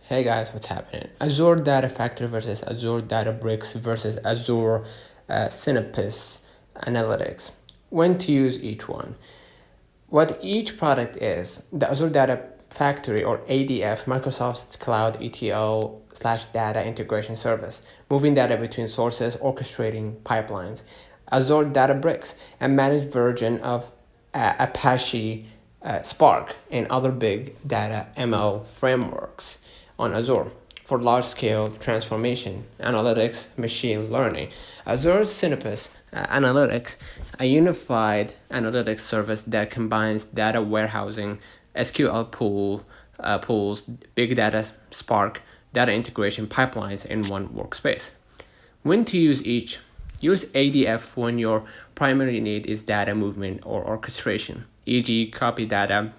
Hey guys, what's happening? Azure Data Factory versus Azure Databricks versus Azure Synapse Analytics. When to use each one? What each product is, the Azure Data Factory or ADF, Microsoft's Cloud ETL slash data integration service, moving data between sources, orchestrating pipelines. Azure Databricks, a managed version of Apache Spark and other big data ML frameworks on Azure for large-scale transformation, analytics, machine learning. Azure Synapse Analytics, a unified analytics service that combines data warehousing, SQL pools, big data, Spark, data integration pipelines in one workspace. When to use each? Use ADF when your primary need is data movement or orchestration, e.g. copy data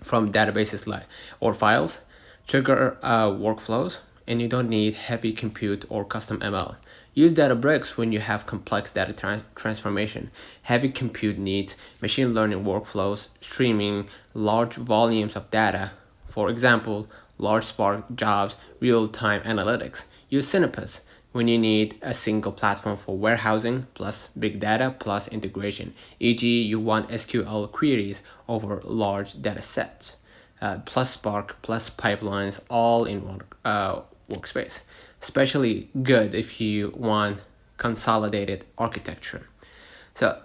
from databases or files, trigger workflows, and you don't need heavy compute or custom ML. Use Databricks when you have complex data transformation, heavy compute needs, machine learning workflows, streaming large volumes of data. For example, large Spark jobs, real-time analytics. Use Synapse when you need a single platform for warehousing plus big data plus integration, e.g. you want SQL queries over large data sets, plus Spark plus pipelines all in one workspace. Especially good if you want consolidated architecture. So,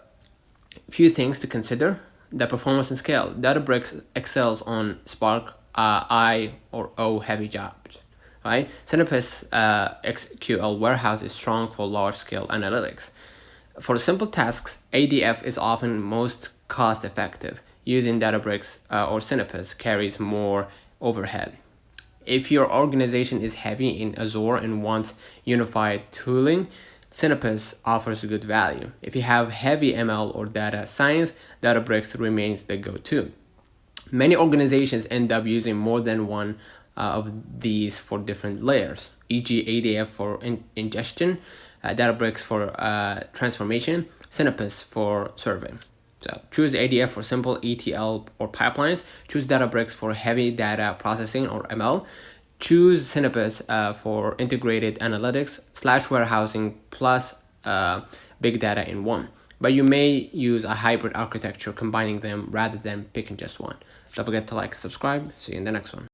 a few things to consider. The performance and scale. Databricks excels on Spark I or O heavy jobs. Right? Synapse SQL warehouse is strong for large-scale analytics. For simple tasks, ADF is often most cost-effective. Using Databricks or Synapse carries more overhead. If your organization is heavy in Azure and wants unified tooling, Synapse offers good value. If you have heavy ML or data science, Databricks remains the go-to. Many organizations end up using more than one of these for different layers, e.g. ADF for ingestion, Databricks for transformation, Synapse for serving. So choose ADF for simple ETL or pipelines, choose Databricks for heavy data processing or ML, choose Synapse for integrated analytics / warehousing plus big data in one. But you may use a hybrid architecture combining them rather than picking just one. Don't forget to like and subscribe. See you in the next one.